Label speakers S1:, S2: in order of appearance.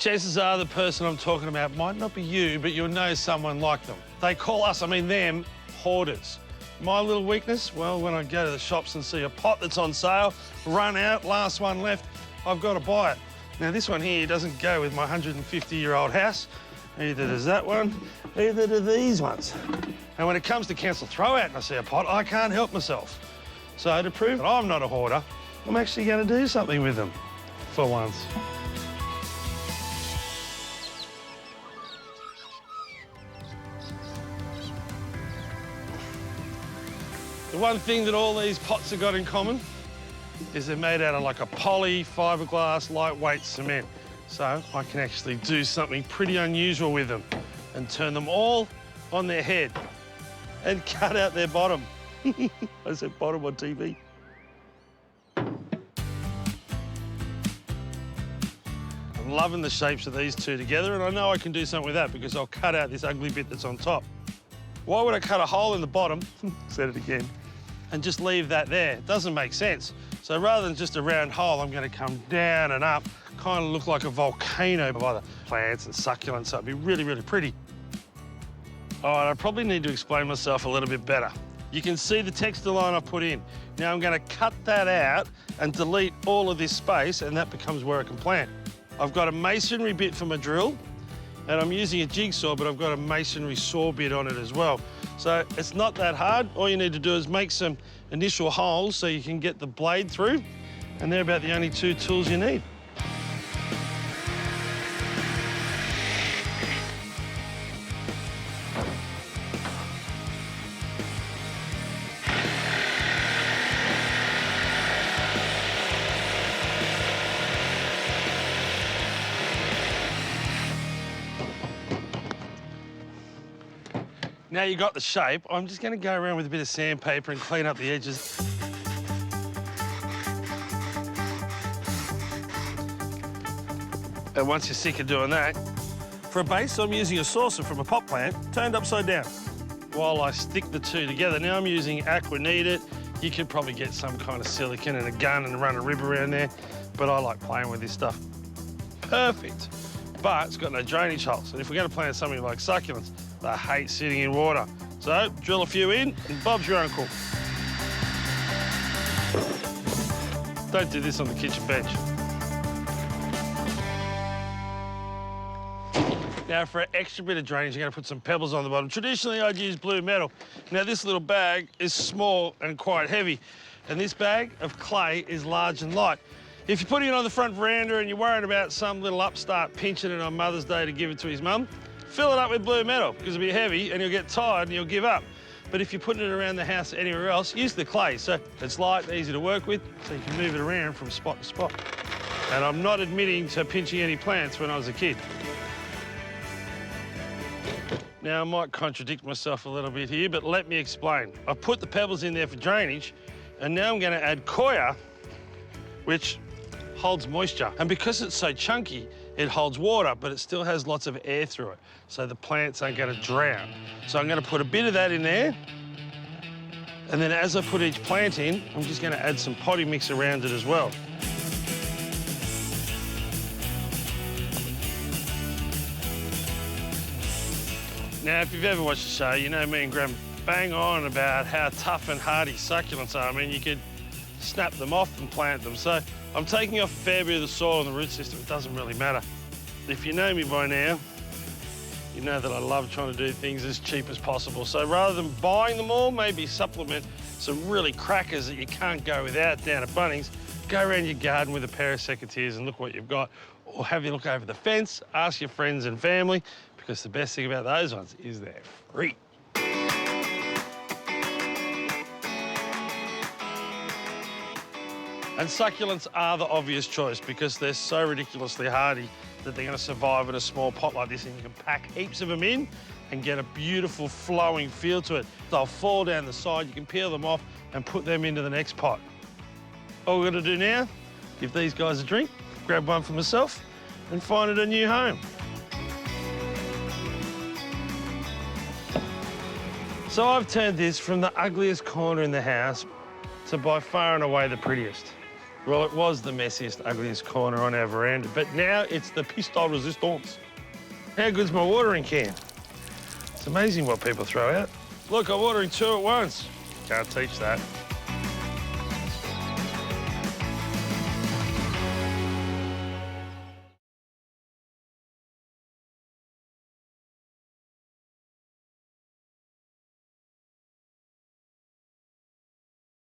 S1: Chances are the person I'm talking about might not be you, but you'll know someone like them. They call us, I mean them, hoarders. My little weakness, well, when I go to the shops and see a pot that's on sale, run out, last one left, I've got to buy it. Now, this one here doesn't go with my 150-year-old house. Either does that one, either do these ones. And when it comes to council throw-out and I see a pot, I can't help myself. So to prove that I'm not a hoarder, I'm actually going to do something with them, for once. The one thing that all these pots have got in common is they're made out of like a poly, fiberglass, lightweight cement. So I can actually do something pretty unusual with them and turn them all on their head and cut out their bottom. I said bottom on TV. I'm loving the shapes of these two together, and I know I can do something with that because I'll cut out this ugly bit that's on top. Why would I cut a hole in the bottom, said it again, and just leave that there? It doesn't make sense. So rather than just a round hole, I'm going to come down and up, kind of look like a volcano by the plants and succulents, so it'd be really, really pretty. All right, I probably need to explain myself a little bit better. You can see the texture line I put in. Now I'm going to cut that out and delete all of this space, and that becomes where I can plant. I've got a masonry bit for my drill, and I'm using a jigsaw, but I've got a masonry saw bit on it as well. So it's not that hard. All you need to do is make some initial holes so you can get the blade through, and they're about the only two tools you need. Now you got the shape, I'm just going to go around with a bit of sandpaper and clean up the edges. And once you're sick of doing that, for a base, I'm using a saucer from a pot plant turned upside down while I stick the two together. Now I'm using Aqua Knead It. You could probably get some kind of silicone and a gun and run a rib around there, but I like playing with this stuff. Perfect, but it's got no drainage holes. And if we're going to plant something like succulents, they hate sitting in water. So drill a few in and Bob's your uncle. Don't do this on the kitchen bench. Now for an extra bit of drainage, you're gonna put some pebbles on the bottom. Traditionally, I'd use blue metal. Now this little bag is small and quite heavy, and this bag of clay is large and light. If you're putting it on the front veranda and you're worried about some little upstart pinching it on Mother's Day to give it to his mum, fill it up with blue metal, because it'll be heavy and you'll get tired and you'll give up. But if you're putting it around the house anywhere else, use the clay. So it's light and easy to work with, so you can move it around from spot to spot. And I'm not admitting to pinching any plants when I was a kid. Now, I might contradict myself a little bit here, but let me explain. I've put the pebbles in there for drainage, and now I'm going to add coir, which holds moisture. And because it's so chunky, it holds water, but it still has lots of air through it, so the plants aren't going to drown. So I'm going to put a bit of that in there, and then as I put each plant in, I'm just going to add some potting mix around it as well. Now, if you've ever watched the show, you know me and Graham bang on about how tough and hardy succulents are. I mean, you could snap them off and plant them. So I'm taking off a fair bit of the soil and the root system. It doesn't really matter. If you know me by now, you know that I love trying to do things as cheap as possible. So rather than buying them all, maybe supplement some really crackers that you can't go without down at Bunnings. Go around your garden with a pair of secateurs and look what you've got. Or have you look over the fence, ask your friends and family, because the best thing about those ones is they're free. And succulents are the obvious choice because they're so ridiculously hardy that they're going to survive in a small pot like this, and you can pack heaps of them in and get a beautiful flowing feel to it. They'll fall down the side, you can peel them off and put them into the next pot. All we're going to do now, give these guys a drink, grab one for myself and find it a new home. So I've turned this from the ugliest corner in the house to by far and away the prettiest. Well, it was the messiest, ugliest corner on our veranda, but now it's the pistol resistance. How good's my watering can? It's amazing what people throw out. Look, I'm watering two at once. Can't teach that.